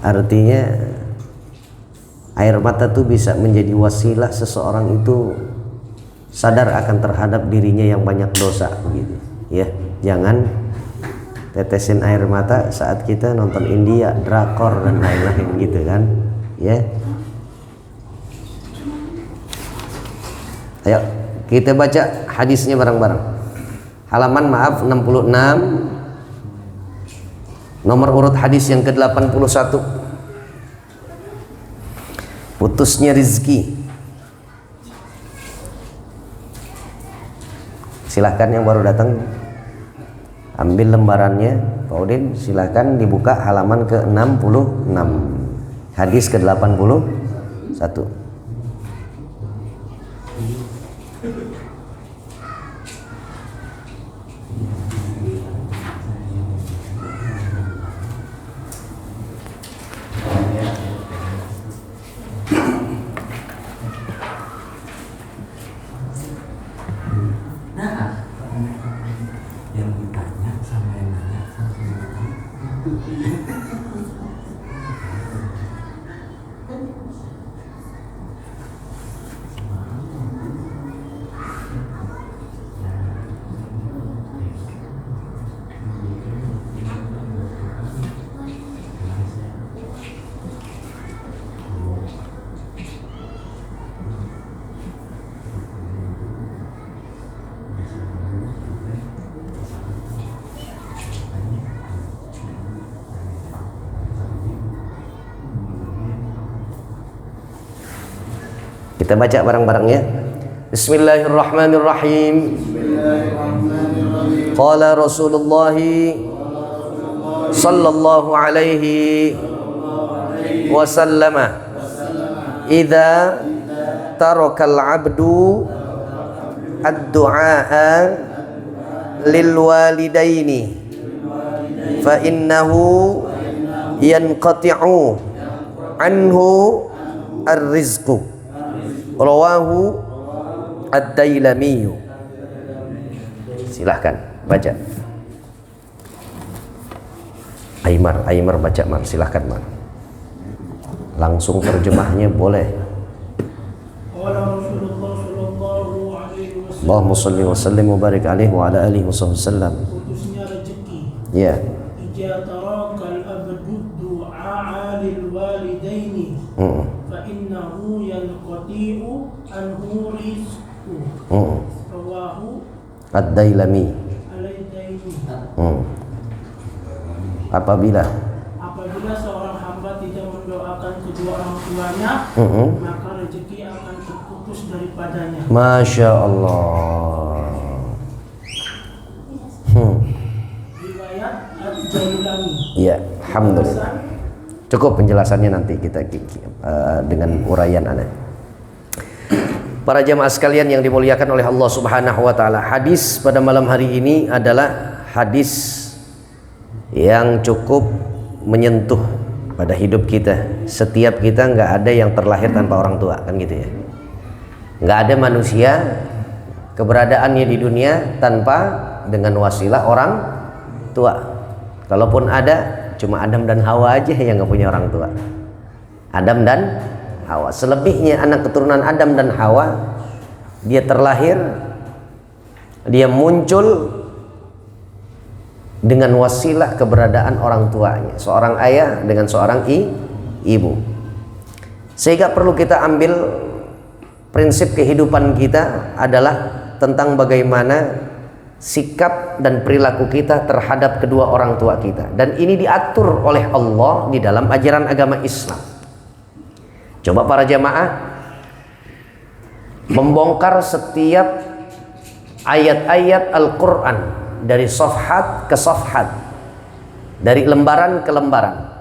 Artinya air mata tuh bisa menjadi wasilah seseorang itu sadar akan terhadap dirinya yang banyak dosa begitu ya. Jangan tetesin air mata saat kita nonton India, drakor dan lain-lain gitu kan ya. Ayo kita baca hadisnya bareng-bareng. Halaman 66, nomor urut hadis yang ke-81. Putusnya rizki. Silahkan yang baru datang ambil lembarannya, Pak Udin. Silahkan dibuka halaman ke-66, hadis ke-81. Kita baca bareng-bareng ya. Bismillahirrahmanirrahim. Qala Rasulullah sallallahu alaihi wasallam, idza tarakal abdu ad-du'a lil walidaini fa innahu yanqati'u anhu ar-rizqu. Rawahu ad-Dailami. Silahkan baca. Aymar baca Mar, silahkan Mar. Langsung terjemahnya boleh. Allahumma shalli wa sallim wa barik alaihi wa ala alihi wasallam. Putusnya rezeki. Ya. Ija tarakal abdu du'a lil walidaini fa innahu yanqati'u anhu rizqu. Rawahu ad-Dailami. Apabila seorang hamba tidak mendoakan kedua orang tuanya, maka rezeki akan terputus daripadanya. Masya Allah. Riwayat Ad-Dailami. Ya, alhamdulillah. Cukup penjelasannya, nanti kita dengan uraian Anda. Para jamaah sekalian yang dimuliakan oleh Allah Subhanahu wa taala, hadis pada malam hari ini adalah hadis yang cukup menyentuh pada hidup kita. Setiap kita nggak ada yang terlahir tanpa orang tua, kan gitu ya. Nggak ada manusia keberadaannya di dunia tanpa dengan wasilah orang tua. Kalaupun ada, cuma Adam dan Hawa aja yang nggak punya orang tua. Adam dan Hawa. Selebihnya anak keturunan Adam dan Hawa, dia terlahir, dia muncul dengan wasilah keberadaan orang tuanya, seorang ayah dengan seorang ibu. Sehingga perlu kita ambil prinsip kehidupan kita adalah tentang bagaimana sikap dan perilaku kita terhadap kedua orang tua kita, dan ini diatur oleh Allah di dalam ajaran agama Islam. Coba para jamaah membongkar setiap ayat-ayat Al-Quran dari safhat ke safhat, dari lembaran ke lembaran.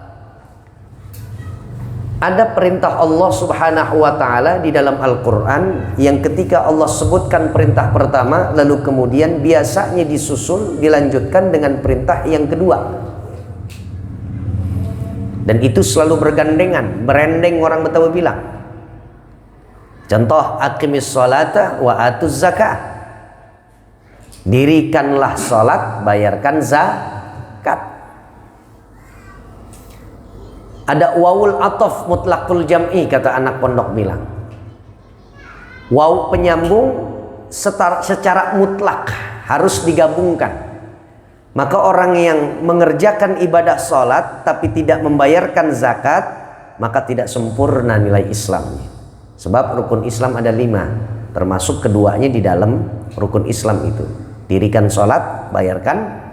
Ada perintah Allah Subhanahu wa ta'ala di dalam Al-Quran yang ketika Allah sebutkan perintah pertama, lalu kemudian biasanya disusul, dilanjutkan dengan perintah yang kedua. Dan itu selalu bergandengan, berendeng orang Betawi bilang. Contoh, aqimis sholata wa atuz zakah. Dirikanlah sholat, bayarkan zakat. Ada wawul atof mutlaqul jam'i, kata anak pondok bilang. Waw penyambung secara mutlak harus digabungkan. Maka orang yang mengerjakan ibadah sholat tapi tidak membayarkan zakat, maka tidak sempurna nilai Islamnya. Sebab rukun Islam ada 5, termasuk keduanya di dalam rukun Islam itu. Dirikan sholat, bayarkan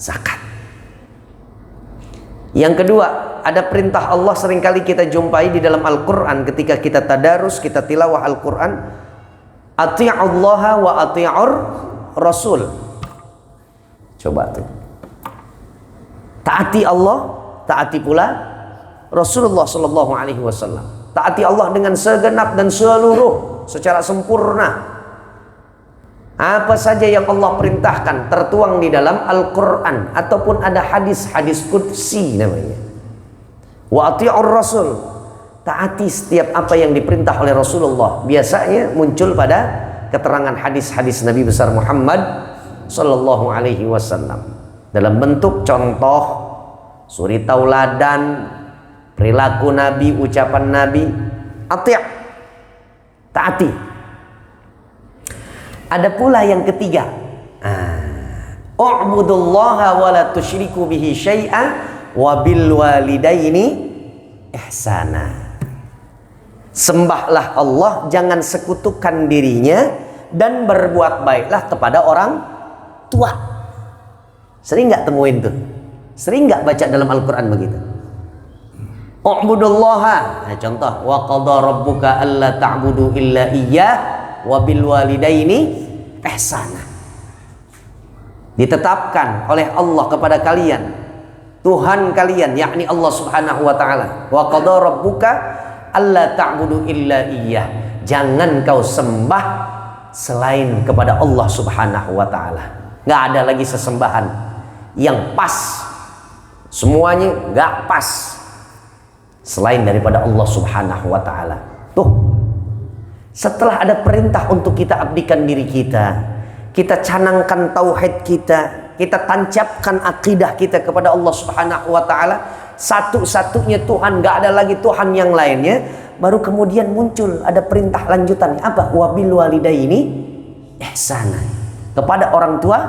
zakat. Yang kedua, ada perintah Allah seringkali kita jumpai di dalam Al-Quran ketika kita tadarus, kita tilawah Al-Quran. Ati'ullaha wa ati'ur Rasul. Coba tuh. Taati Allah, taati pula Rasulullah sallallahu alaihi wasallam. Taati Allah dengan segenap dan seluruh, secara sempurna. Apa saja yang Allah perintahkan tertuang di dalam Al-Quran ataupun ada hadis qudsi namanya. Wa ati'ur Rasul. Taati setiap apa yang diperintah oleh Rasulullah. Biasanya muncul pada keterangan hadis-hadis Nabi besar Muhammad sallallahu alaihi wasallam dalam bentuk contoh, suri tauladan, perilaku Nabi, ucapan Nabi. Taati. Ada pula yang ketiga, u'budullaha wa la tusyriku bihi syai'a wa bil walidaini ihsana. Sembahlah Allah, jangan sekutukan dirinya, dan berbuat baiklah kepada orang tua. Sering nggak temuin tuh? Sering nggak baca dalam Al-Quran begitu? U'budullaha. Nah, contoh, wa qadha rabbuka alla ta'budu illa iyyah wa bil walidaini ihsana. Ditetapkan oleh Allah kepada kalian, Tuhan kalian, yakni Allah Subhanahu wa taala. Wa qadha rabbuka alla ta'budu illa iyyah. Jangan kau sembah selain kepada Allah Subhanahu wa taala. Nggak ada lagi sesembahan yang pas, semuanya nggak pas selain daripada Allah Subhanahu wa taala. Tuh, setelah ada perintah untuk kita abdikan diri kita, kita canangkan tauhid kita tancapkan akidah kita kepada Allah Subhanahu wa taala, satu-satunya Tuhan, nggak ada lagi Tuhan yang lainnya. Baru kemudian muncul ada perintah lanjutannya, apa? Wabil walidaini ihsana. Kepada orang tua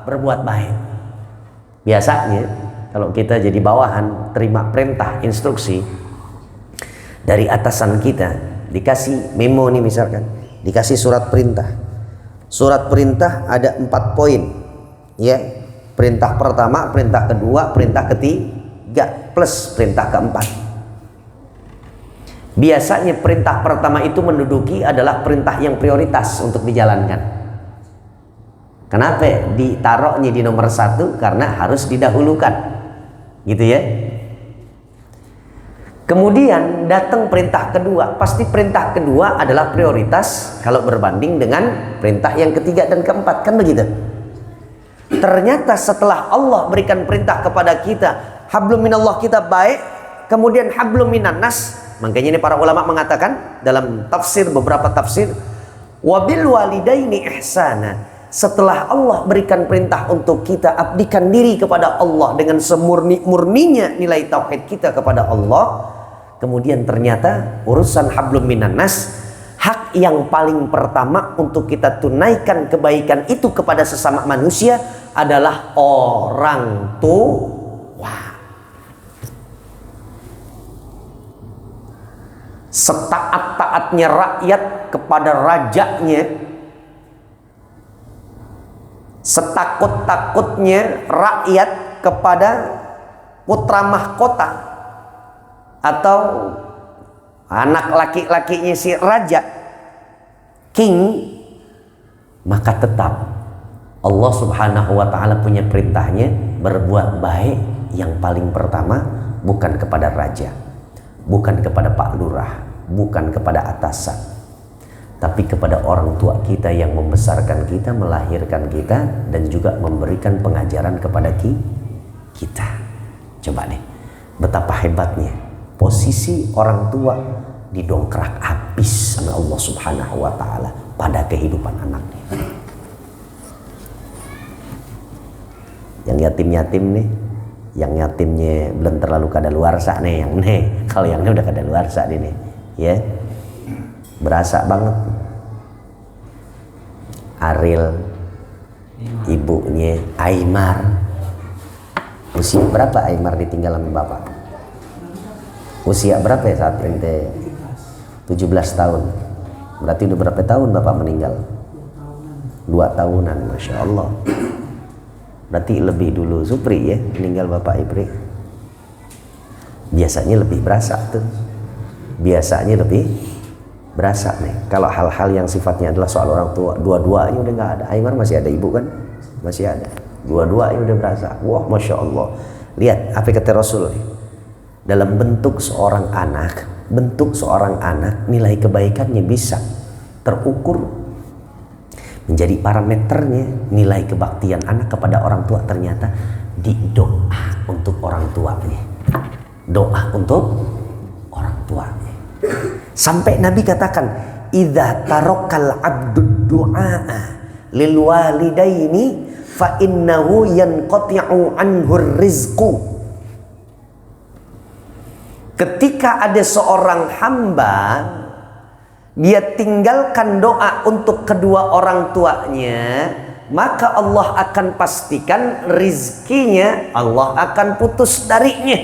berbuat baik. Biasanya kalau kita jadi bawahan, terima perintah, instruksi dari atasan kita, dikasih memo nih misalkan, dikasih surat perintah. Surat perintah ada 4 poin, ya. Perintah pertama, perintah kedua, perintah ketiga, plus perintah keempat. Biasanya perintah pertama itu menduduki adalah perintah yang prioritas untuk dijalankan. Kenapa ditaruhnya di nomor 1? Karena harus didahulukan, gitu ya. Kemudian datang perintah kedua, pasti perintah kedua adalah prioritas kalau berbanding dengan perintah yang ketiga dan keempat, kan begitu. Ternyata setelah Allah berikan perintah kepada kita, hablum minallah, kita baik, kemudian hablum minan nas. Makanya ini para ulama mengatakan dalam tafsir, beberapa tafsir, wabil walidaini ihsana. Setelah Allah berikan perintah untuk kita abdikan diri kepada Allah dengan semurni-murninya nilai tauhid kita kepada Allah, kemudian ternyata urusan hablum minan nas, hak yang paling pertama untuk kita tunaikan kebaikan itu kepada sesama manusia adalah orang tua. Setaat-taatnya rakyat kepada rajanya, setakut-takutnya rakyat kepada putra mahkota atau anak laki-lakinya si raja, king, maka tetap Allah Subhanahu wa ta'ala punya perintahnya berbuat baik yang paling pertama bukan kepada raja, bukan kepada Pak Lurah, bukan kepada atasan, tapi kepada orang tua kita yang membesarkan kita, melahirkan kita, dan juga memberikan pengajaran kepada kita. Coba nih, betapa hebatnya posisi orang tua didongkrak habis sama Allah Subhanahu wa ta'ala pada kehidupan anaknya. Yang yatim-yatim nih, Yang yatimnya belum terlalu kadaluarsa nih yang nih. Kalau yang ini udah kadaluarsa nih, ya. Berasa banget. Aril, ibunya Aymar. Usia berapa Aymar ditinggal sama bapak? Usia berapa ya saat ente? 17 tahun. Berarti udah berapa tahun bapak meninggal? 2 tahunan, Masya Allah. Berarti lebih dulu Supri ya meninggal bapak Ipri. Biasanya lebih berasa tuh. Biasanya lebih berasa nih. Kalau hal-hal yang sifatnya adalah soal orang tua, dua-duanya udah nggak ada. Aymar masih ada ibu kan? Masih ada. Dua-duanya udah berasa. Wah, Masya Allah. Lihat apa kata Rasul nih. Dalam bentuk seorang anak, nilai kebaikannya bisa terukur. Menjadi parameternya nilai kebaktian anak kepada orang tua ternyata di doa untuk orang tuanya. Doa untuk orang tuanya. Sampai Nabi katakan, "Idza tarakal 'abdud du'a lil walidaini fa innahu yanqati'u anhu rizqu." Ketika ada seorang hamba dia tinggalkan doa untuk kedua orang tuanya, maka Allah akan pastikan rizkinya Allah akan putus darinya.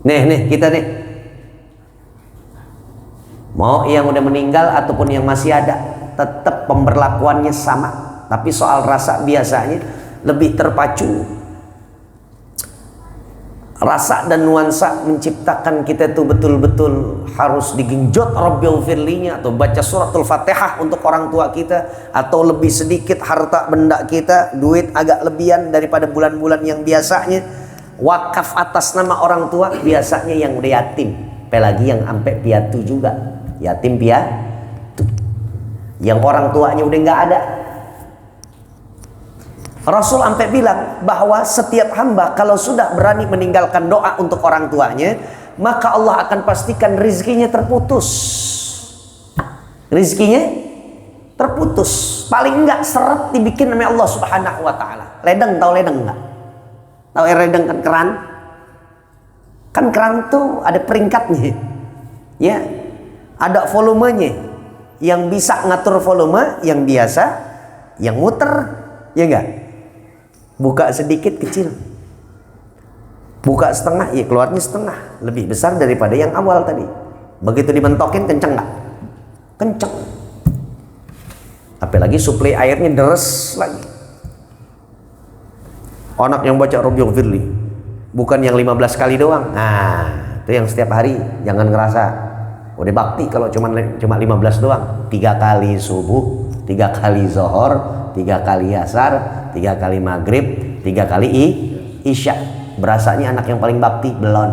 Nih kita nih, mau yang udah meninggal ataupun yang masih ada, tetap pemberlakuannya sama. Tapi soal rasa biasanya lebih terpacu. Rasa dan nuansa menciptakan kita itu betul-betul harus digenjot Rabbighfirlinya, atau baca suratul Fatihah untuk orang tua kita, atau lebih sedikit harta benda kita, duit agak lebihan daripada bulan-bulan yang biasanya, wakaf atas nama orang tua, biasanya yang udah yatim, apalagi yang sampai piatu juga, yatim piatu, yang orang tuanya udah nggak ada. Rasul sampai bilang bahwa setiap hamba kalau sudah berani meninggalkan doa untuk orang tuanya, maka Allah akan pastikan rizkinya terputus. Rizkinya terputus. Paling enggak seret dibikin oleh Allah Subhanahu wa taala. Ledeng, tahu ledeng enggak? Tahu ledeng kan keran? Kan keran tuh ada peringkatnya. Ya. Ada volumenya. Yang bisa ngatur volume, yang biasa, yang muter, ya enggak? Buka sedikit kecil, buka setengah ya keluarnya setengah, lebih besar daripada yang awal tadi. Begitu dibentokin kenceng nggak? Kenceng. Apalagi suplai airnya deres lagi. Anak yang baca Rabbighfirli bukan yang 15 kali doang. Nah itu yang setiap hari. Jangan ngerasa udah bakti kalau cuma 15 doang. 3 kali subuh, 3 kali zuhur, 3 kali asar, 3 kali maghrib, 3 kali isya. Berasanya anak yang paling bakti? Belum.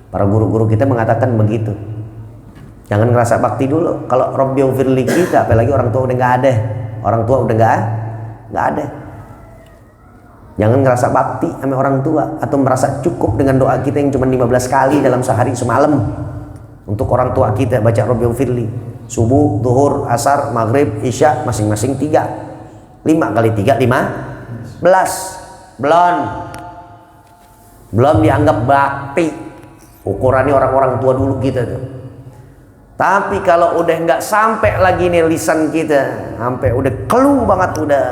Para guru-guru kita mengatakan begitu. Jangan ngerasa bakti dulu. Kalau Rabbighfirli kita, apalagi orang tua udah nggak ada. Orang tua udah nggak ada. Jangan ngerasa bakti sama orang tua atau merasa cukup dengan doa kita yang cuma 15 kali dalam sehari semalam. Untuk orang tua kita baca Rabbighfirli. Subuh, zuhur, asar, maghrib, isya masing-masing 3. 5 kali 3 15. Belum dianggap bakti. Ukurannya orang-orang tua dulu kita tuh. Tapi kalau udah nggak sampai lagi nih lisan kita, sampai udah keluh banget, udah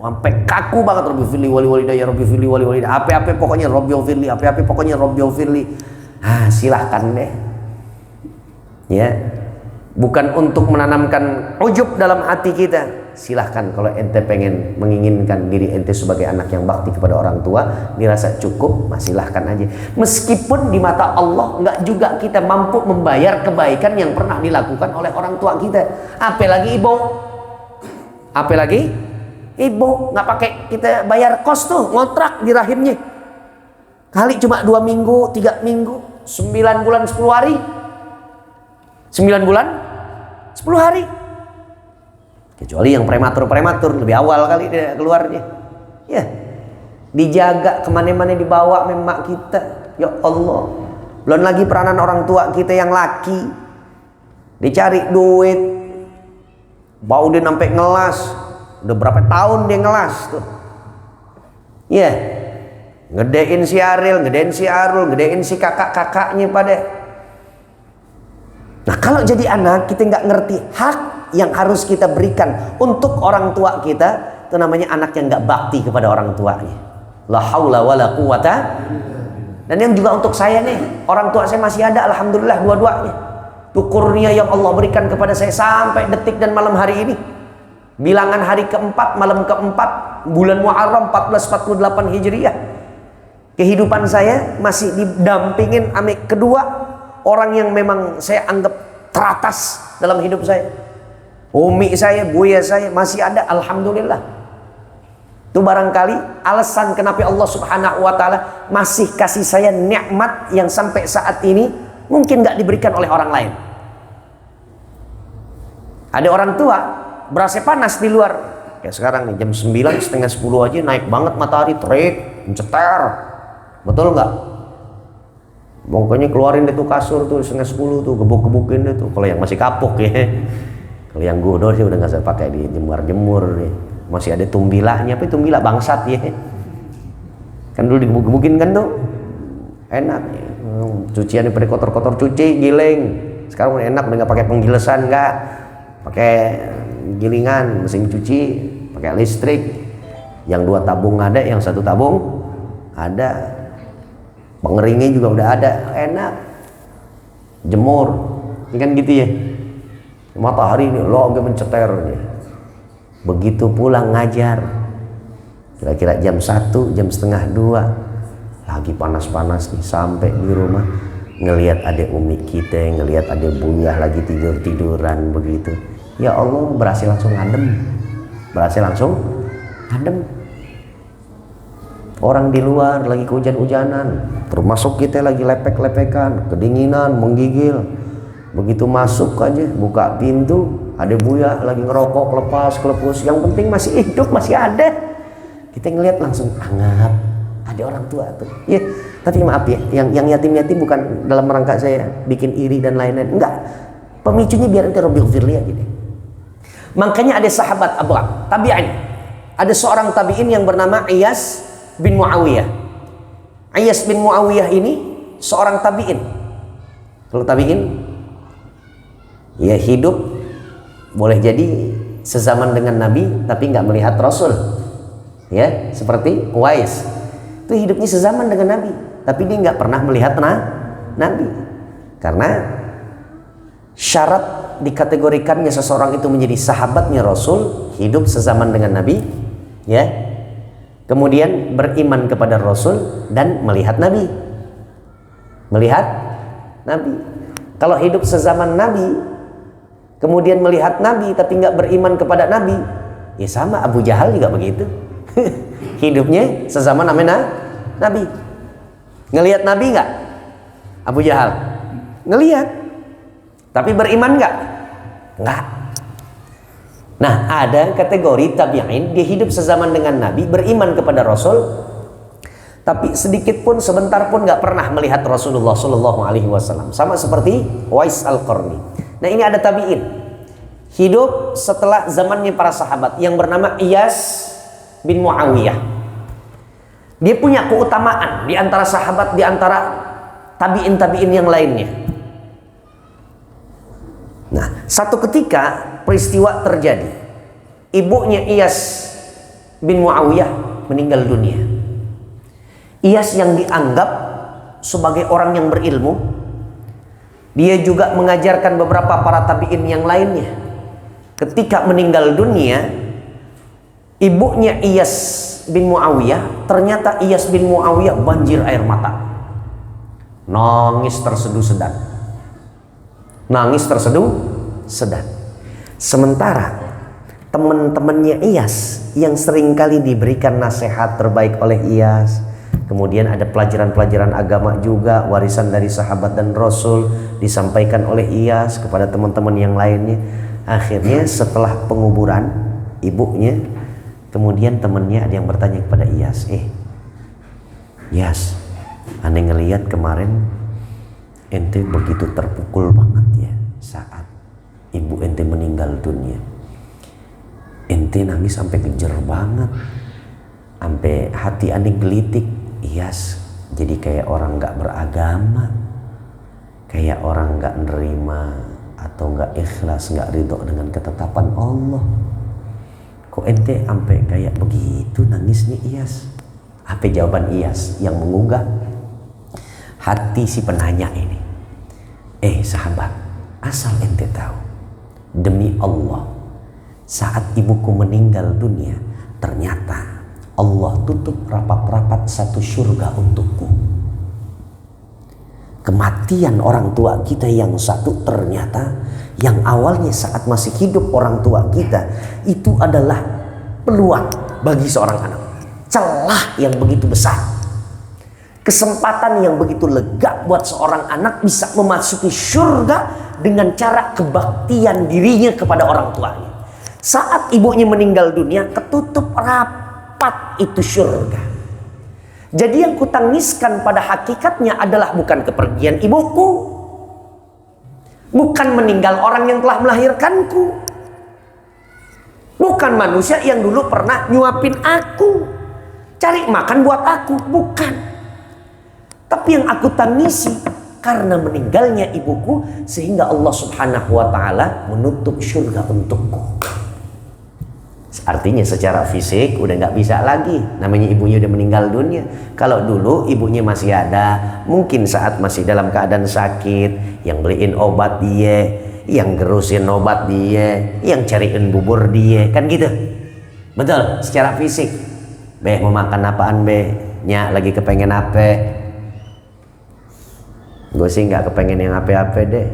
sampai kaku banget, Rabbighfirli wali walidayya, Rabbighfirli wali walidayya, apa-apa pokoknya Rabbighfirli, apa-apa pokoknya Rabbighfirli. Silahkan deh. Ya. Bukan untuk menanamkan ujub dalam hati kita. Silahkan kalau ente pengen menginginkan diri ente sebagai anak yang bakti kepada orang tua, dirasa cukup, silahkan aja. Meskipun di mata Allah nggak juga kita mampu membayar kebaikan yang pernah dilakukan oleh orang tua kita. Apalagi ibu nggak pakai kita bayar kos tuh, ngontrak di rahimnya. Kali cuma 2 minggu, 3 minggu, 9 bulan 10 hari. 9 bulan 10 hari. Kecuali yang prematur lebih awal kali dia keluarnya. Ya, dijaga kemana-mana dibawa memak kita. Ya Allah. Belum lagi peranan orang tua kita yang laki, dicari duit, bau dia sampai ngelas. Udah berapa tahun dia ngelas tuh. Ya, ngedein si Ariel, ngedein si Arul, ngedein si kakak-kakaknya pada. Nah, kalau jadi anak kita nggak ngerti hak yang harus kita berikan untuk orang tua kita, itu namanya anak yang nggak bakti kepada orang tuanya. La haula wala quwata. Dan yang juga untuk saya nih, orang tua saya masih ada, alhamdulillah dua-duanya. Itu kurnia yang Allah berikan kepada saya sampai detik dan malam hari ini. Bilangan hari keempat, malam keempat, bulan Muharram 1448 Hijriah. Kehidupan saya masih didampingin amik kedua orang yang memang saya anggap teratas dalam hidup saya. Umi saya, buaya saya masih ada, alhamdulillah. Itu barangkali alasan kenapa Allah Subhanahu wa Ta'ala masih kasih saya nikmat yang sampai saat ini mungkin nggak diberikan oleh orang lain. Ada orang tua berasa panas di luar, kayak sekarang nih jam 9 setengah 10 aja naik banget matahari, terik, mencetar, betul nggak? Pokoknya keluarin deh tuh kasur tuh setengah 10 tuh, gebuk-gebukin deh tuh. Kalau yang masih kapuk ya, kalau yang godor sih udah nggak saya pakai di jemur-jemur nih. Masih ada tumbilanya, apa tumbila bangsat ya. Kan dulu digebuk-gebukin kan tuh. Enak. Cucian daripada kotor-kotor cuci, giling. Sekarang enak udah nggak pakai penggilesan, nggak. Pakai gilingan, mesin cuci, pakai listrik. Yang 2 tabung ada, yang 1 tabung ada. Pengeringnya juga udah ada, enak. Jemur. Ini kan gitu ya. Matahari ini lo agak menceter nih. Begitu pulang ngajar, kira-kira jam 1, jam setengah 2, lagi panas-panas nih, sampai di rumah ngelihat adik umi kita, ngelihat adik buyah lagi tidur-tiduran begitu. Ya Allah, berhasil langsung adem, Orang di luar lagi kehujan-hujanan, termasuk kita lagi lepek-lepekan, kedinginan, menggigil. Begitu masuk aja, buka pintu, ada buya lagi ngerokok, kelepus. Yang penting masih hidup, masih ada. Kita ngelihat langsung hangat. Ada orang tua tuh. Ya, tapi maaf ya, yang yatim-yatim bukan dalam rangka saya bikin iri dan lain-lain. Enggak. Pemicunya biar nanti Rabbil Firli aja deh. Makanya ada sahabat tabi'in. Ada seorang tabi'in yang bernama Iyas bin Muawiyah. Iyas bin Muawiyah ini seorang tabi'in. Kalau tabi'in ya hidup boleh jadi sezaman dengan Nabi tapi nggak melihat Rasul, ya seperti Uwais itu hidupnya sezaman dengan Nabi tapi dia nggak pernah melihat Nabi, karena syarat dikategorikannya seseorang itu menjadi sahabatnya Rasul, hidup sezaman dengan Nabi, ya, kemudian beriman kepada Rasul dan melihat Nabi. Kalau hidup sezaman Nabi kemudian melihat Nabi tapi nggak beriman kepada Nabi, ya sama Abu Jahal juga begitu. Hidupnya sezaman namanya Nabi. Ngelihat Nabi nggak? Abu Jahal ngelihat, tapi beriman nggak? Nggak. Nah, ada kategori tabi'in, dia hidup sezaman dengan Nabi, beriman kepada Rasul, tapi sedikit pun, sebentar pun nggak pernah melihat Rasulullah Shallallahu Alaihi Wasallam. Sama seperti Uwais Al-Qarni. Nah, ini ada tabi'in hidup setelah zamannya para sahabat yang bernama Iyas bin Muawiyah. Dia punya keutamaan di antara sahabat, di antara tabi'in yang lainnya. Nah, satu ketika peristiwa terjadi. Ibunya Iyas bin Muawiyah meninggal dunia. Iyas yang dianggap sebagai orang yang berilmu, dia juga mengajarkan beberapa para tabi'in yang lainnya. Ketika meninggal dunia, ibunya Iyas bin Muawiyah, ternyata Iyas bin Muawiyah banjir air mata. Nangis terseduh sedan. Sementara teman-temannya Iyas yang seringkali diberikan nasihat terbaik oleh Iyas, kemudian ada pelajaran-pelajaran agama juga, warisan dari sahabat dan Rasul disampaikan oleh Iyas kepada teman-teman yang lainnya. Akhirnya setelah penguburan ibunya, kemudian temannya ada yang bertanya kepada Iyas, Iyas, aneh ngelihat kemarin ente begitu terpukul banget ya saat ibu ente meninggal dunia. Ente nangis sampai kejer banget. Sampai hati ane gelitik, yes, jadi kayak orang nggak beragama, kayak orang nggak nerima atau nggak ikhlas, nggak ridho dengan ketetapan Allah. Kok ente sampai kayak begitu nangisnya Iyas? Apa jawaban Iyas yang mengunggah hati si penanya ini? Sahabat, asal ente tahu, demi Allah, saat ibuku meninggal dunia, ternyata Allah tutup rapat-rapat satu surga untukku. Kematian orang tua kita yang satu, ternyata yang awalnya saat masih hidup orang tua kita itu adalah peluang bagi seorang anak, celah yang begitu besar, kesempatan yang begitu lega buat seorang anak bisa memasuki surga dengan cara kebaktian dirinya kepada orang tuanya. Saat ibunya meninggal dunia, ketutup rapat itu surga. Jadi yang kutangiskan pada hakikatnya adalah bukan kepergian ibuku, bukan meninggal orang yang telah melahirkanku, bukan manusia yang dulu pernah nyuapin aku, cari makan buat aku, bukan. Tapi yang aku tangisi karena meninggalnya ibuku, sehingga Allah Subhanahu wa ta'ala menutup surga untukku. Artinya secara fisik udah nggak bisa lagi, namanya ibunya udah meninggal dunia. Kalau dulu ibunya masih ada, mungkin saat masih dalam keadaan sakit, yang beliin obat dia, yang gerusin obat dia, yang cariin bubur dia, kan gitu. Betul, secara fisik. Be, mau makan apaan be? Nya lagi kepengen apa? Gue sih nggak kepengen yang apa-apa deh.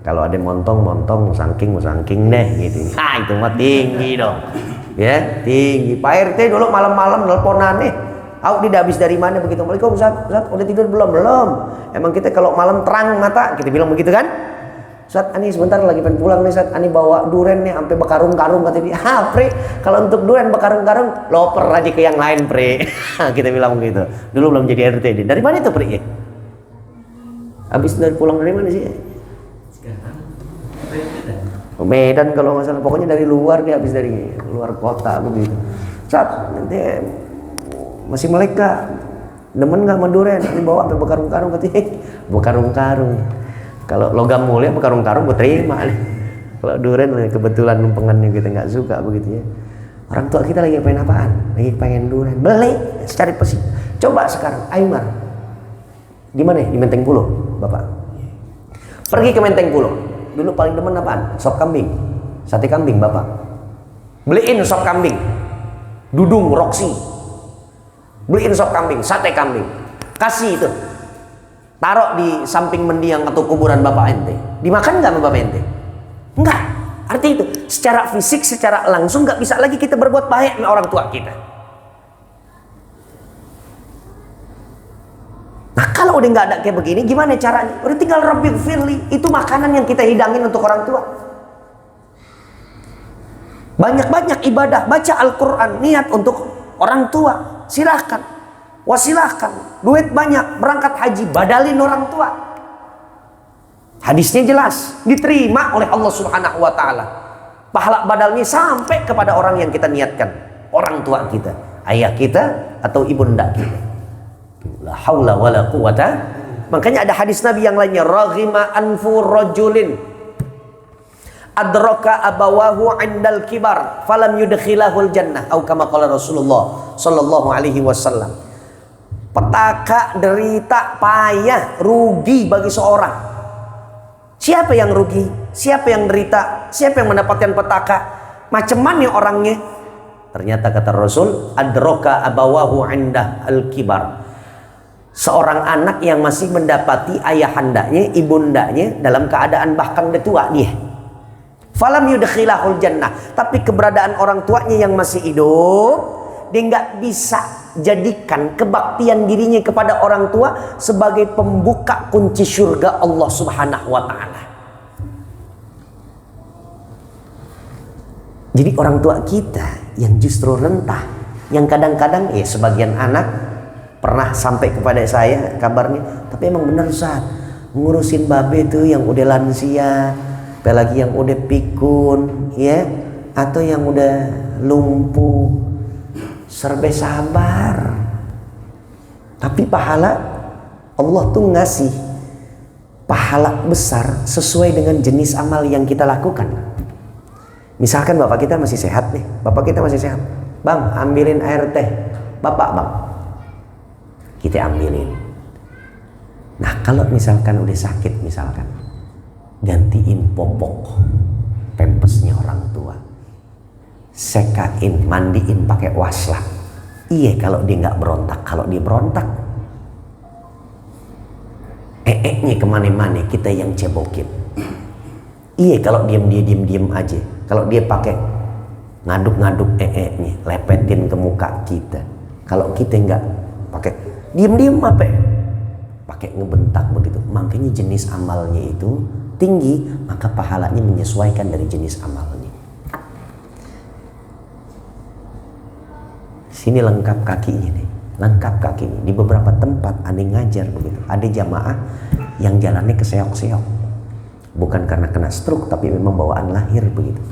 Kalau ada montong musangking deh gitu. Itu mah tinggi dong. Ya, tinggi. Pak RT dulu malam-malam nelponannya. Aku tidak habis dari mana begitu. Assalamualaikum Ustaz, udah tidur belum? Belum. Emang kita kalau malam terang mata, kita bilang begitu kan? Ustaz, ani sebentar lagi pengen pulang nih Ustaz, ani bawa duren nih sampai bekarung-karung, kata dia. Pre, kalau untuk duren bekarung-karung, loper aja ke yang lain, Pre. Kita bilang begitu. Dulu belum jadi RT. Dari mana itu, Pre? Habis dari pulang dari mana sih? Medan kalau nggak salah, pokoknya dari luar, dia habis dari luar kota begitu. Saat nanti masih melek gak? Demen nggak menduren? Ini bawa sampai bekarung-karung, katanya. Bekarung-karung. Kalau logam mulia bekarung-karung gue terima. Kalau duren kebetulan numpengannya kita nggak suka begitu ya. Orang tua kita lagi pengen apaan? Lagi pengen duren, beli, cari pesi. Coba sekarang, Aymar, di mana? Di Menteng Pulo, Bapak. Pergi ke Menteng Pulo. Dulu paling demen apaan? Sop kambing, sate kambing, Bapak. Beliin sop kambing, dudung Roxy. Beliin sop kambing, sate kambing. Kasih itu, taruh di samping mendiang atau kuburan Bapak ente. Dimakan nggak sama Bapak ente? Enggak. Artinya itu, secara fisik, secara langsung nggak bisa lagi kita berbuat baik sama orang tua kita. Nah kalau udah nggak ada kayak begini, gimana caranya? Udah tinggal Rabbi Firli, itu makanan yang kita hidangin untuk orang tua. Banyak-banyak ibadah, baca Al-Quran, niat untuk orang tua, silahkan, wasilahkan, duit banyak, berangkat haji, badalin orang tua. Hadisnya jelas, diterima oleh Allah Subhanahu wa ta'ala. Pahala badalnya sampai kepada orang yang kita niatkan, orang tua kita, ayah kita atau ibunda kita. La haula wala quwata. Makanya ada hadis Nabi yang lainnya, raghima anfu rajulin adraka abawahu indal kibar falam yudkhilahul jannah, atau kama qala Rasulullah sallallahu alaihi wasallam. Petaka, derita, payah, rugi bagi seorang. Siapa yang rugi? Siapa yang derita? Siapa yang mendapatkan petaka? Macam mana orangnya? Ternyata kata Rasul, adraka abawahu inda al-kibar. Seorang anak yang masih mendapati ayahandanya, ibundanya dalam keadaan bahkan udah tua dia. Falam yudkhilahul jannah. Tapi keberadaan orang tuanya yang masih hidup, dia nggak bisa jadikan kebaktian dirinya kepada orang tua sebagai pembuka kunci surga Allah Subhanahu wa ta'ala. Jadi orang tua kita yang justru rentah, yang kadang-kadang sebagian anak pernah sampai kepada saya kabarnya, tapi emang bener Ustaz, ngurusin babe tuh yang udah lansia, apalagi yang udah pikun ya, atau yang udah lumpuh, serba sabar. Tapi pahala Allah tuh ngasih pahala besar sesuai dengan jenis amal yang kita lakukan. Misalkan bapak kita masih sehat nih, bapak kita masih sehat. Bang, ambilin air teh. Bapak, bang. Kita ambilin. Nah, kalau misalkan udah sakit misalkan, gantiin popok pempesnya orang tua. Sekain, mandiin pakai waslak. Iya kalau dia nggak berontak. Kalau dia berontak, nya kemana-mana kita yang cebokin. Iya kalau diem aja. Kalau dia pakai ngaduk-ngaduk nya, lepetin ke muka kita. Kalau kita nggak pakai diem apa ya? Pakai ngebentak begitu. Makanya jenis amalnya itu tinggi, maka pahalanya menyesuaikan dari jenis amalnya. Sini lengkap kakinya nih, lengkap kakinya. Di beberapa tempat ada ngajar begitu. Ada jamaah yang jalannya keseok-seok, bukan karena kena stroke, tapi memang bawaan lahir begitu.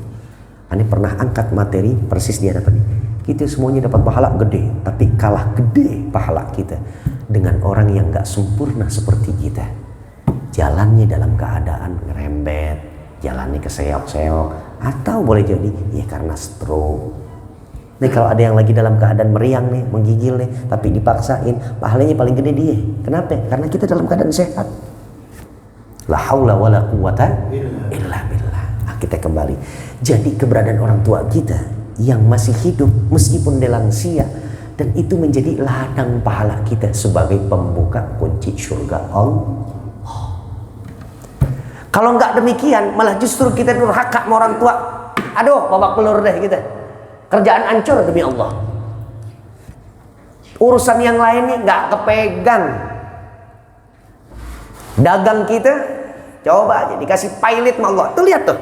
Ane pernah angkat materi persis dia dapat. Kita semuanya dapat pahala gede, tapi kalah gede pahala kita dengan orang yang nggak sempurna seperti kita. Jalannya dalam keadaan ngerembet, jalannya keseok-seok, atau boleh jadi ya karena stroke. Nih kalau ada yang lagi dalam keadaan meriang nih, menggigil nih, tapi dipaksain, pahalanya paling gede dia. Kenapa? Karena kita dalam keadaan sehat. La haula wala quwata illa billah. Nah, kita kembali. Jadi keberadaan orang tua kita yang masih hidup meskipun dia lansia, dan itu menjadi ladang pahala kita sebagai pembuka kunci surga Allah. Kalau nggak demikian, malah justru kita durhaka sama orang tua. Aduh, babak belur deh kita. Kerjaan hancur demi Allah. Urusan yang lainnya nggak kepegang. Dagang kita, coba aja dikasih pilot sama Allah. Tuh lihat tuh.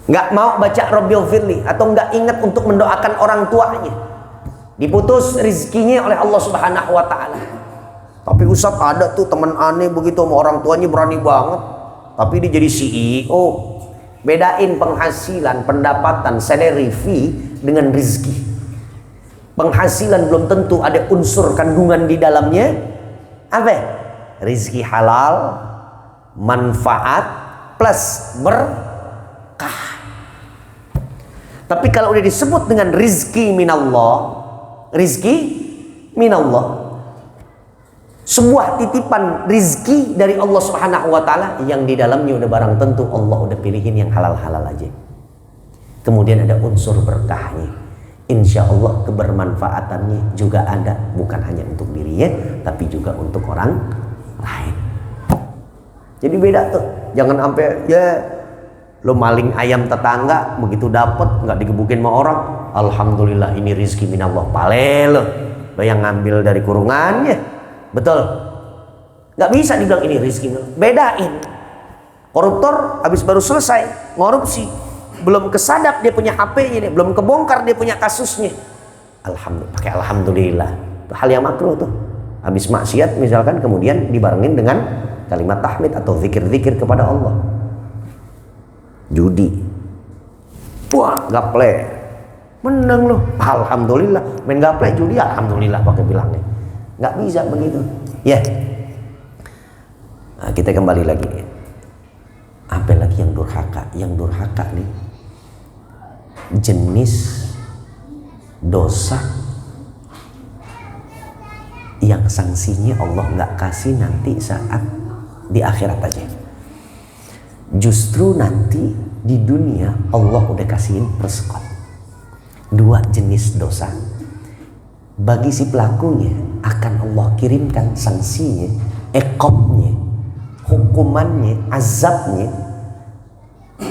Nggak mau baca Rabbighfirli atau nggak ingat untuk mendoakan orang tuanya. Diputus rizkinya oleh Allah Subhanahu wa Ta'ala. Tapi Ustadz ada tuh teman aneh begitu sama orang tuanya berani banget. Tapi dia jadi CEO. Bedain penghasilan, pendapatan, salary fee dengan rizki. Penghasilan belum tentu ada unsur kandungan di dalamnya. Apa? Rizki halal, manfaat, plus berkah. Tapi kalau udah disebut dengan rizki minallah, sebuah titipan rizki dari Allah Subhanahu wa Ta'ala yang di dalamnya udah barang tentu Allah udah pilihin yang halal-halal aja. Kemudian ada unsur berkahnya. Insya Allah kebermanfaatannya juga ada, bukan hanya untuk dirinya tapi juga untuk orang lain. Jadi beda tuh. Jangan sampai ya lo maling ayam tetangga begitu dapat nggak digebukin sama orang. Alhamdulillah ini rizki minallah. Pale lo yang ngambil dari kurungannya. Betul, nggak bisa dibilang ini rizki. Bedain. Koruptor habis baru selesai ngorupsi, belum kesadap dia punya HP-nya nih, belum kebongkar dia punya kasusnya. Alhamdulillah, pakai alhamdulillah. Itu hal yang makruh tuh. Habis maksiat misalkan kemudian dibarengin dengan kalimat tahmid atau zikir-zikir kepada Allah. Judi, wah gaple, menang loh. Alhamdulillah, main gaple judi alhamdulillah pakai bilangnya. Nggak bisa begitu ya. Nah, kita kembali lagi. Apa lagi yang durhaka? Yang durhaka nih jenis dosa yang sanksinya Allah nggak kasih nanti saat di akhirat aja. Justru nanti di dunia Allah udah kasihin persekot. Dua jenis dosa. Bagi si pelakunya akan Allah kirimkan sanksinya, iqabnya, hukumannya, azabnya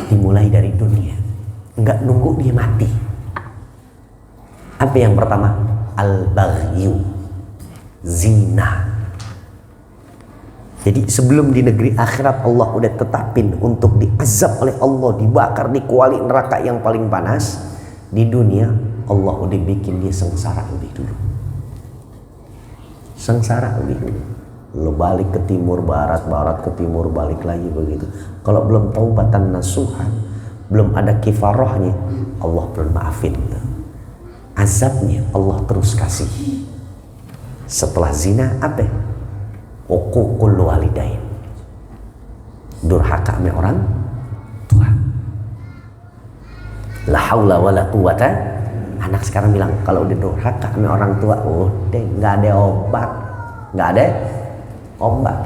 dimulai dari dunia. Enggak nunggu dia mati. Apa yang pertama? Al-baghyu, zina. Jadi sebelum di negeri akhirat Allah udah tetapin untuk diazab oleh Allah, dibakar di kuali neraka yang paling panas. Di dunia Allah udah bikin dia sengsara lebih dulu. Sengsara lebih dulu. Lo balik ke timur barat, barat ke timur, balik lagi begitu. Kalau belum taubatan nasuhan, belum ada kifarohnya, Allah belum maafin. azabnya Allah terus kasih. Setelah zina apa? Uququl walidain, durhaka sama orang tua. La haula wala quwata. Anak sekarang bilang kalau udah durhaka sama orang tua, udah nggak ada obat, nggak ada obat.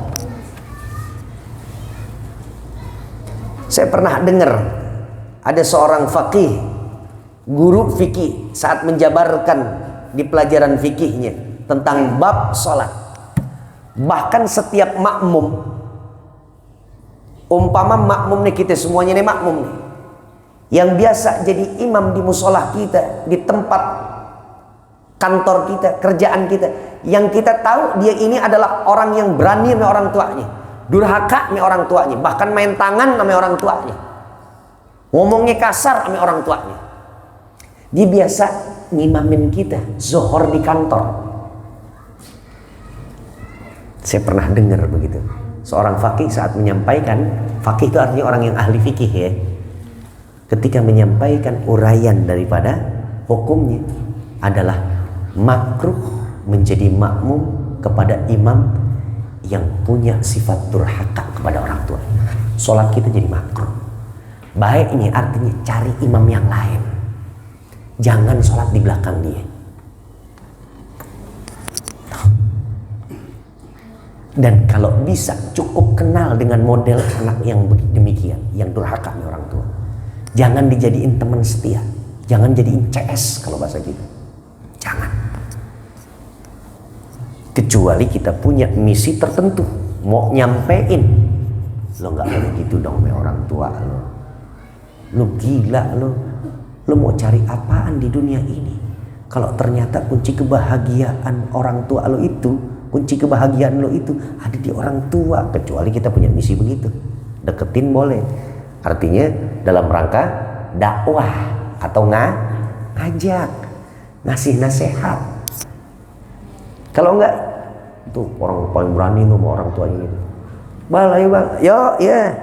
Saya pernah dengar ada seorang faqih, guru fikih, saat menjabarkan di pelajaran fikihnya tentang bab salat. Bahkan setiap makmum, umpama makmum nih, kita semuanya nih makmum nih, yang biasa jadi imam di musolah kita, di tempat kantor kita, kerjaan kita, yang kita tahu dia ini adalah orang yang berani sama orang tuanya, durhaka sama orang tuanya, bahkan main tangan sama orang tuanya, ngomongnya kasar sama orang tuanya. Dia biasa ngimamin kita zuhur di kantor. Saya pernah dengar begitu, seorang fakih saat menyampaikan, fakih itu artinya orang yang ahli fikih ya, ketika menyampaikan uraian daripada hukumnya adalah makruh menjadi makmum kepada imam yang punya sifat durhaka kepada orang tua. Sholat kita jadi makruh. Baik ini artinya cari imam yang lain, jangan sholat di belakang dia. Dan kalau bisa cukup kenal dengan model anak yang demikian, yang durhaka nih orang tua. Jangan dijadiin teman setia, jangan jadiin CS kalau bahasa kita. Jangan. Kecuali kita punya misi tertentu, mau nyampein. Lo nggak boleh gitu dong sama orang tua lo. Lo gila lo. Lo mau cari apaan di dunia ini? Kalau ternyata kunci kebahagiaan orang tua lo itu, kunci kebahagiaan lo itu ada di orang tua. Kecuali kita punya misi begitu, deketin boleh, artinya dalam rangka dakwah atau ngajak, ngasih nasihat. Kalau enggak, tuh orang paling berani lo sama orang tuanya gitu, bal ayo bal, yo ya,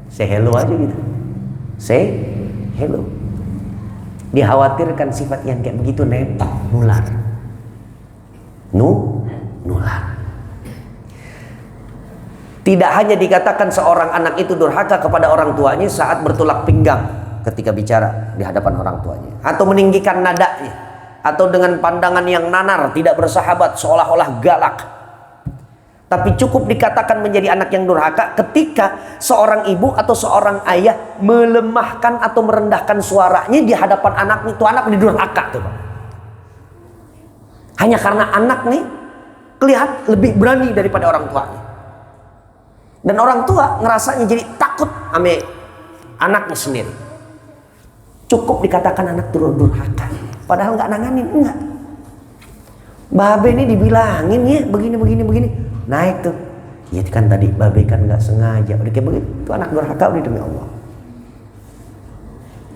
say hello aja gitu, say hello. Dikhawatirkan sifat yang kayak begitu nepak, nular. Nular. Tidak hanya dikatakan seorang anak itu durhaka kepada orang tuanya saat bertolak pinggang ketika bicara di hadapan orang tuanya, atau meninggikan nadanya, atau dengan pandangan yang nanar, tidak bersahabat, seolah-olah galak. Tapi cukup dikatakan menjadi anak yang durhaka ketika seorang ibu atau seorang ayah melemahkan atau merendahkan suaranya di hadapan anak itu. Anak didurhaka tuh, Pak. Hanya karena anak nih kelihatan lebih berani daripada orang tuanya, dan orang tua ngerasanya jadi takut sama anaknya sendiri. Cukup dikatakan anak durhaka, padahal nggak nanganin, enggak. Babe ini dibilangin ya begini, naik tuh. Ya kan tadi babe kan nggak sengaja, udah kayak begitu, itu anak durhaka udah demi Allah.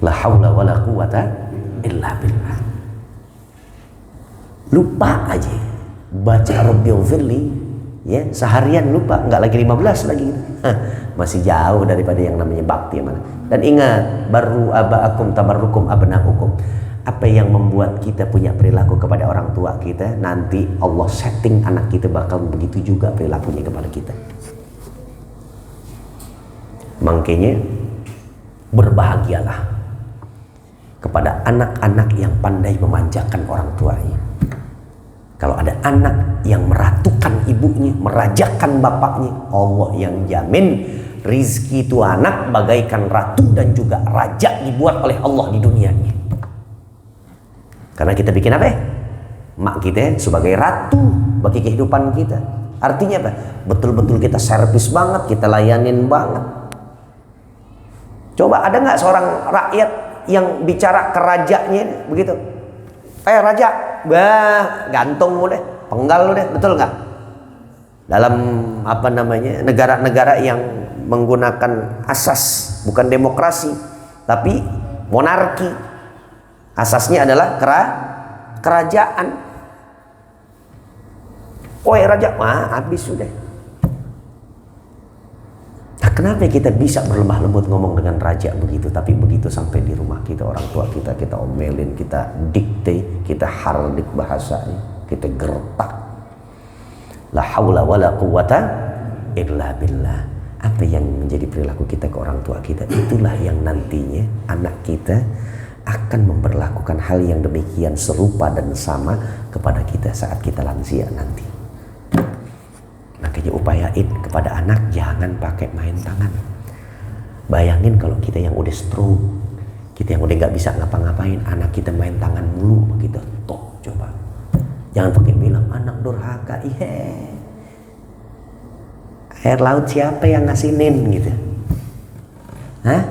La haula wala quwata illa billah. Lupa aja baca Rabbighfirli ya, seharian lupa, nggak lagi 15 lagi gitu. Masih jauh daripada yang namanya bakti mana. Dan ingat, baru aba'akum tabarrukum abna'ukum. Apa yang membuat kita punya perilaku kepada orang tua kita, nanti Allah setting anak kita bakal begitu juga perilakunya kepada kita. Makanya berbahagialah kepada anak-anak yang pandai memanjakan orang tuanya. Kalau ada anak yang meratukan ibunya, merajakan bapaknya, Allah yang jamin rizki itu anak bagaikan ratu dan juga raja dibuat oleh Allah di dunianya. Karena kita bikin apa? Mak kita sebagai ratu bagi kehidupan kita. Artinya apa? Betul-betul kita servis banget, kita layanin banget. Coba ada nggak seorang rakyat yang bicara ke rajanya begitu? Raja, bah, gantung lu deh, penggal lu deh, betul nggak? Dalam apa namanya, negara-negara yang menggunakan asas bukan demokrasi tapi monarki, asasnya adalah kerajaan. Raja, habis sudah. Nah, kenapa kita bisa berlemah lembut ngomong dengan raja begitu, tapi begitu sampai di rumah kita, orang tua kita omelin, kita dikte, kita hardik bahasanya, kita gertak. La haula wala quwata illa billah. Apa yang menjadi perilaku kita ke orang tua kita, itulah yang nantinya anak kita akan memperlakukan hal yang demikian serupa dan sama kepada kita saat kita lansia nanti. Makanya upayain kepada anak jangan pakai main tangan. Bayangin kalau kita yang udah stroke, kita yang udah nggak bisa ngapa-ngapain, anak kita main tangan mulu begitu. Toh coba, jangan pakai bilang anak durhaka, air laut siapa yang ngasinin gitu? Hah?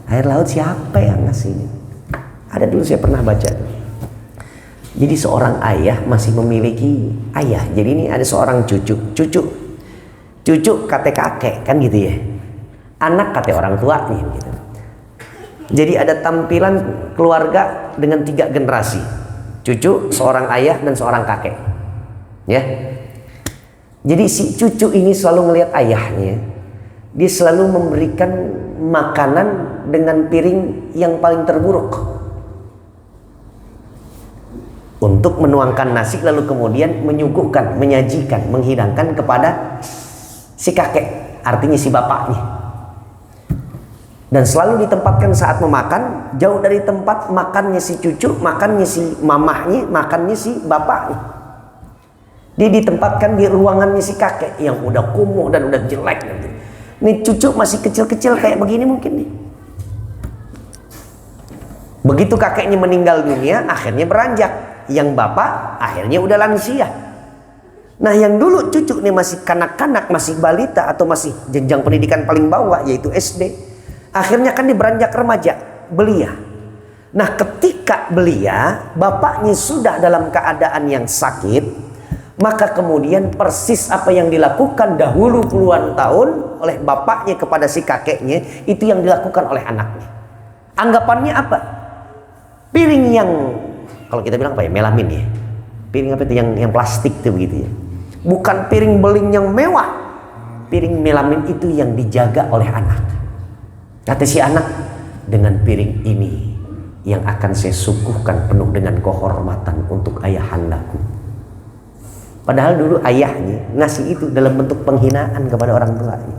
Air laut siapa yang ngasinin? Ada dulu saya pernah baca tuh. Jadi seorang ayah masih memiliki ayah. Jadi ini ada seorang cucu kate kakek kan gitu ya. Anak kate orang tuanya gitu. Jadi ada tampilan keluarga dengan 3 generasi. Cucu, seorang ayah dan seorang kakek. Ya. Jadi si cucu ini selalu ngelihat ayahnya. Dia selalu memberikan makanan dengan piring yang paling terburuk. Untuk menuangkan nasi lalu kemudian menyuguhkan, menyajikan, menghidangkan kepada si kakek, artinya si bapaknya. Dan selalu ditempatkan saat memakan jauh dari tempat makannya si cucu, makannya si mamahnya, makannya si bapaknya. Dia ditempatkan di ruangannya si kakek yang udah kumuh dan udah jelek nanti. Nih cucu masih kecil-kecil kayak begini mungkin nih. Begitu kakeknya meninggal dunia, akhirnya beranjak. Yang bapak akhirnya udah lansia. Nah yang dulu cucu nih masih kanak-kanak, masih balita atau masih jenjang pendidikan paling bawah yaitu SD. Akhirnya kan dia beranjak remaja, belia. Nah ketika belia, bapaknya sudah dalam keadaan yang sakit, maka kemudian persis apa yang dilakukan dahulu puluhan tahun oleh bapaknya kepada si kakeknya, itu yang dilakukan oleh anaknya. Anggapannya apa? Piring yang, kalau kita bilang apa ya, melamin ya, piring apa itu yang plastik tuh begitu ya, bukan piring beling yang mewah, piring melamin itu yang dijaga oleh anak. Kata si anak, dengan piring ini yang akan saya suguhkan penuh dengan kehormatan untuk ayahandaku. Padahal dulu ayahnya ngasih itu dalam bentuk penghinaan kepada orang tuanya.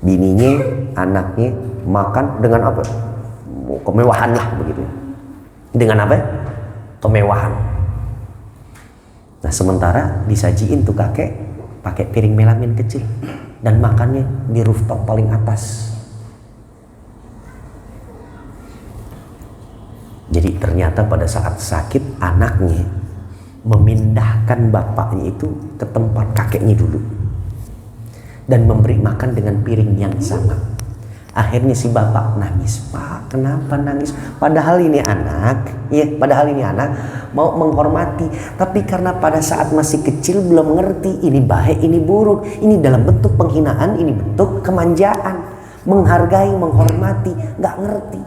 Bininya, anaknya makan dengan apa? Kemewahan lah begitu. Dengan apa? Kemewahan. Nah sementara disajiin tuh kakek pakai piring melamin kecil dan makannya di rooftop paling atas. Jadi ternyata pada saat sakit anaknya memindahkan bapaknya itu ke tempat kakeknya dulu dan memberi makan dengan piring yang sama. Akhirnya si bapak nangis, Pak, kenapa nangis? Padahal ini anak, ya, padahal ini anak mau menghormati, tapi karena pada saat masih kecil belum ngerti ini baik, ini buruk, ini dalam bentuk penghinaan, ini bentuk kemanjaan, menghargai, menghormati, nggak ngerti.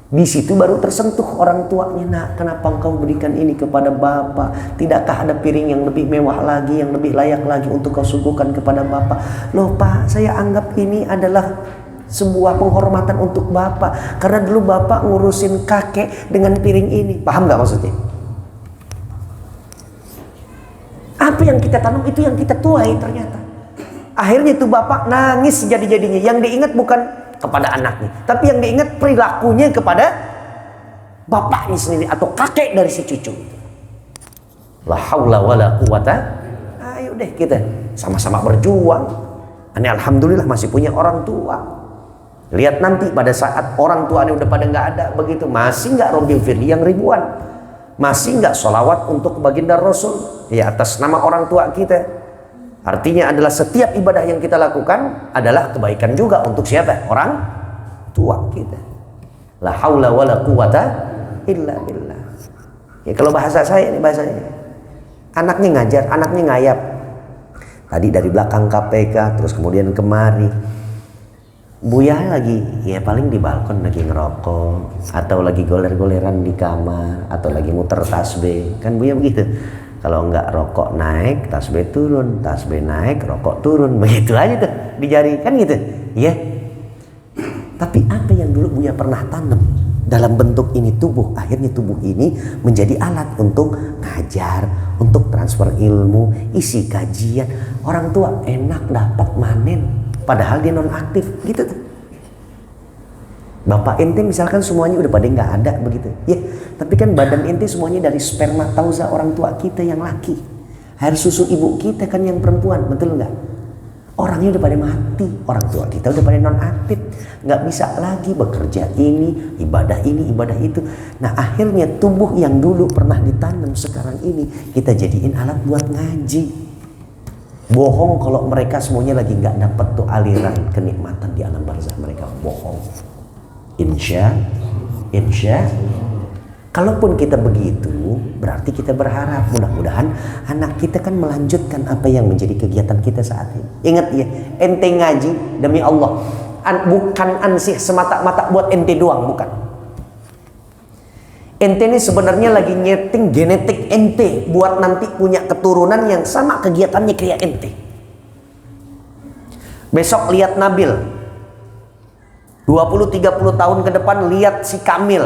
Di situ baru tersentuh orang tuanya, nak, kenapa engkau berikan ini kepada bapak? Tidakkah ada piring yang lebih mewah lagi, yang lebih layak lagi untuk kau suguhkan kepada bapak? Loh Pak, saya anggap ini adalah sebuah penghormatan untuk bapak, karena dulu bapak ngurusin kakek dengan piring ini. Paham nggak maksudnya? Apa yang kita tanam itu yang kita tuai ternyata. Akhirnya itu bapak nangis jadi-jadinya. Yang diingat bukan kepada anaknya, tapi yang diingat perilakunya kepada bapaknya sendiri atau kakek dari si cucu. La haula wala quwata. Ayo deh kita sama-sama berjuang. Ini alhamdulillah masih punya orang tua. Lihat nanti pada saat orang tuanya udah pada nggak ada begitu, masih nggak Robil Firly yang ribuan, masih nggak sholawat untuk baginda Rasul ya atas nama orang tua kita. Artinya adalah setiap ibadah yang kita lakukan adalah kebaikan juga untuk siapa? Orang tua kita. La haula wala quwata illa billah. Ya kalau bahasa saya ini bahasanya, anaknya ngajar, anaknya ngayap. Tadi dari belakang KPK terus kemudian kemari. Buya lagi, ya paling di balkon lagi ngerokok, atau lagi goler-goleran di kamar, atau lagi muter tasbih, kan Buya begitu. Kalau enggak rokok naik, tasbih turun, tasbih naik, rokok turun, begitu aja tuh di jari kan gitu, ya. Tapi apa yang dulu Buya pernah tanam dalam bentuk ini tubuh, akhirnya tubuh ini menjadi alat untuk ngajar, untuk transfer ilmu, isi kajian. Orang tua enak dapat manen, padahal dia non aktif, gitu tuh. Bapak ente misalkan semuanya udah pada nggak ada begitu, ya. Tapi kan badan ente semuanya dari spermatausa orang tua kita yang laki, air susu ibu kita kan yang perempuan, betul nggak? Orangnya udah pada mati, orang tua kita udah pada non aktif, nggak bisa lagi bekerja ini, ibadah itu. Nah akhirnya tubuh yang dulu pernah ditanam sekarang ini kita jadiin alat buat ngaji. Bohong kalau mereka semuanya lagi nggak dapat tuh aliran kenikmatan di alam barzah, mereka bohong. Insya kalaupun kita begitu, berarti kita berharap mudah-mudahan anak kita kan melanjutkan apa yang menjadi kegiatan kita saat ini. Ingat ya, ente ngaji demi Allah, bukan ansih semata-mata buat ente doang, bukan. Ente ini sebenarnya lagi nyeting genetik ente buat nanti punya keturunan yang sama kegiatannya kayak ente. Besok lihat Nabil, 20-30 tahun ke depan lihat si Kamil.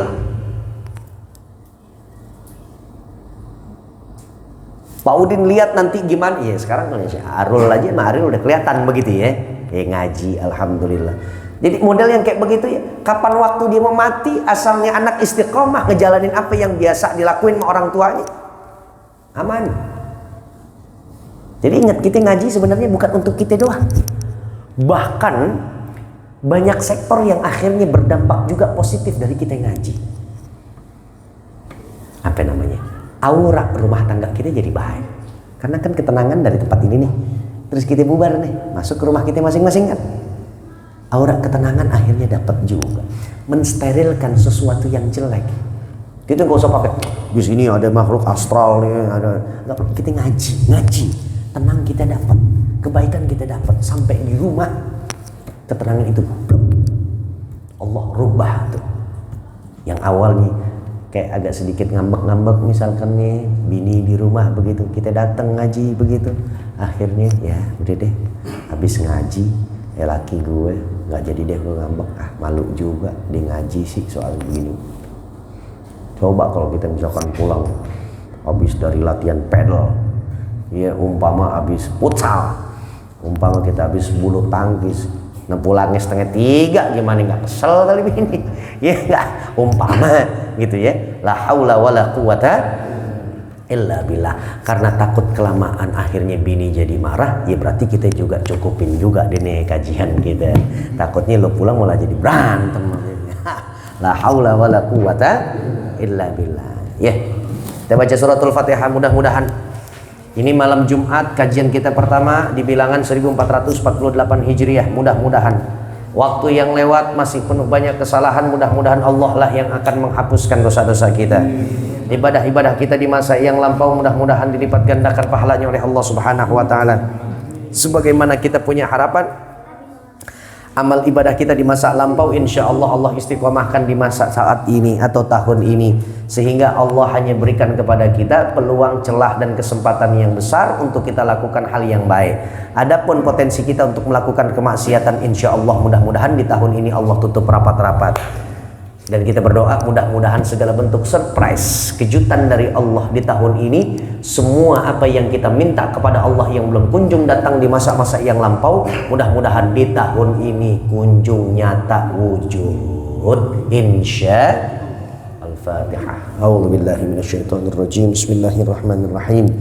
Pak Udin lihat nanti gimana? Ya sekarang Indonesia Arul aja, Arul udah kelihatan begitu ya. Ngaji, alhamdulillah. Jadi model yang kayak begitu ya. Kapan waktu dia mau mati, asalnya anak istiqomah ngejalanin apa yang biasa dilakuin sama orang tuanya, aman. Jadi ingat, kita ngaji sebenarnya bukan untuk kita doang. Bahkan banyak sektor yang akhirnya berdampak juga positif dari kita ngaji. Apa namanya? Aura rumah tangga kita jadi baik. Karena kan ketenangan dari tempat ini nih. Terus kita bubar nih, masuk ke rumah kita masing-masing kan. Aura ketenangan akhirnya dapat juga. Mensterilkan sesuatu yang jelek. Kita nggak usah pakai, di sini ada makhluk astral nih, ada. Nggak, kita ngaji. Tenang kita dapat, kebaikan kita dapat sampai di rumah. Ketenangan itu Allah rubah tuh. Yang awalnya kayak agak sedikit ngambek-ngambek misalkan nih, bini di rumah begitu, kita datang ngaji begitu, akhirnya ya udah deh, habis ngaji laki gue nggak jadi deh gue ngambek, malu juga dia ngaji sih soal begini. Coba kalau kita misalkan pulang habis dari latihan pedal, ya umpama habis futsal, umpama kita habis bulu tangkis, nah pulangnya 2:30, gimana nggak kesel kali ini? Ya nggak, umpama gitu ya. La haula wala quwata illa billah. Karena takut kelamaan akhirnya bini jadi marah, ya berarti kita juga cukupin juga deh kajian kita. Takutnya lo pulang malah jadi berantem. La haula wala quwata illa billah. Ya, kita baca suratul Fatihah, mudah-mudahan ini malam Jumat kajian kita pertama di bilangan 1448 Hijriah. Mudah-mudahan waktu yang lewat masih penuh banyak kesalahan, mudah-mudahan Allah lah yang akan menghapuskan dosa-dosa kita. Ibadah-ibadah kita di masa yang lampau mudah-mudahan dilipat gandakan pahalanya oleh Allah Subhanahu wa taala. Sebagaimana kita punya harapan amal ibadah kita di masa lampau, insya Allah Allah istiqomahkan di masa saat ini atau tahun ini, sehingga Allah hanya berikan kepada kita peluang, celah dan kesempatan yang besar untuk kita lakukan hal yang baik. Adapun potensi kita untuk melakukan kemaksiatan, insya Allah mudah-mudahan di tahun ini Allah tutup rapat-rapat. Dan kita berdoa mudah-mudahan segala bentuk surprise, kejutan dari Allah di tahun ini, semua apa yang kita minta kepada Allah yang belum kunjung datang di masa-masa yang lampau, mudah-mudahan di tahun ini kunjung nyata wujud, insya Al-Fatihah. A'udzu billahi minasyaitonir rajim. Bismillahirrahmanirrahim.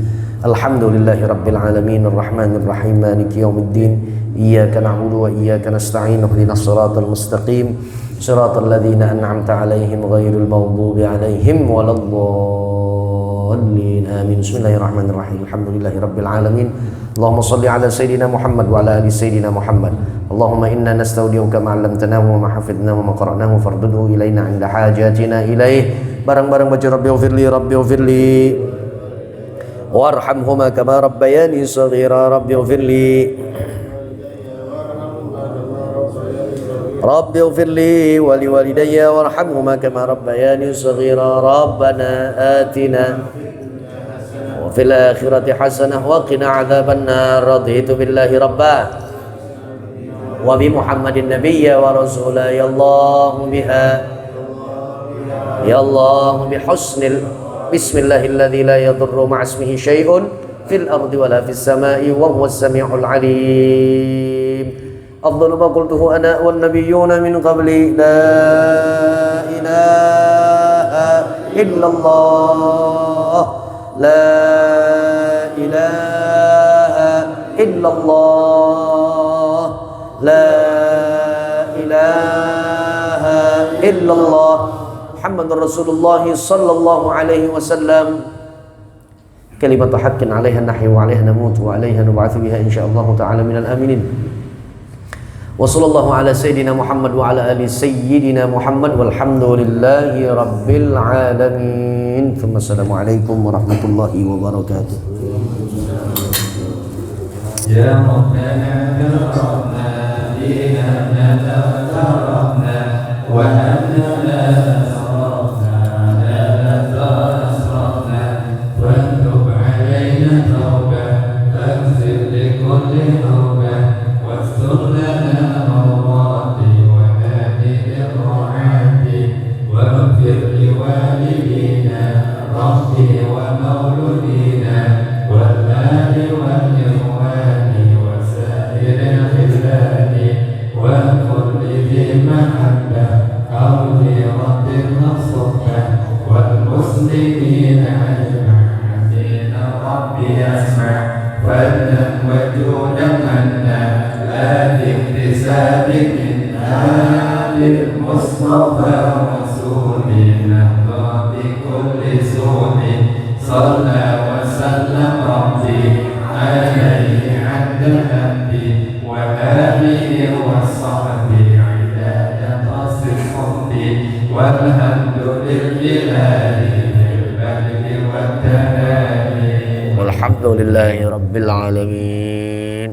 Alhamdulillahi rabbil alamin, arrahmanir rahim, maliki yaumiddin. Iyyaka na'budu wa iyyaka nasta'in. Ihdinas siratal mustaqim. Siratal ladzina an'amta 'alaihim ghairil maghdubi 'alaihim waladdallin. Amin. Bismillahirrahmanirrahim. Alhamdulillahi rabbil alamin. Allahumma shalli 'ala sayidina Muhammad wa 'ala ali sayidina Muhammad. Allahumma inna nastaudiuka ma 'allamtanahu wa ma hafidnahu wa ma qara'nahu fardudhu ilaina 'inda hajatina ilaih. Bareng-bareng baca Rabbighfirli Rabbighfirli warhamhuma kama rabbayani shaghira. Rabbighfirli Rabbighfirli wa liwalidayya warhamhuma kama rabbayani shaghira. Rabbana atina وفي الآخرة حسنة وقنا عذاب النار. رضيت بالله ربا وبمحمد النبي ورسولا. يا الله بها يا الله بحسن بسم الله الذي لا يضر مع اسمه شيء في الأرض ولا في السماء وهو السميع العليم. أفضل ما قلته أنا والنبيون من قبلي لا إله إلا الله لا إله إلا الله لا إله إلا الله محمد رسول الله صلى الله عليه وسلم. كلمة حق عليها نحيا وعليها نموت وعليها نبعث بها إن شاء الله تعالى من الآمنين. وصلى الله على سيدنا محمد وعلى آل سيدنا محمد والحمد لله رب العالمين. ثم السلام عليكم ورحمة الله وبركاته. يا ربنا كرمنا ديننا تكرمنا وأننا أسرفنا على أسرفنا واتوب علينا توبة فاغفر لكل توبة واستر لنا عوراتي وهذه الرعاة واغفر لوالدينا ربي ومولودينا والآل والإخوان وسائر الخلان وكل ذي محبة أو ذي رد الصحبة والمسلمين أجمعين. ربي أسمع فضلا وجودا منا لا باكتساب منا للمصطفى رسولنا بكل سوء صلى وسلم ربي عليه عند حمدي وآله وصحبه عداد الصحب والحمد لله بالبلد والتنادي والحمد لله رب العالمين.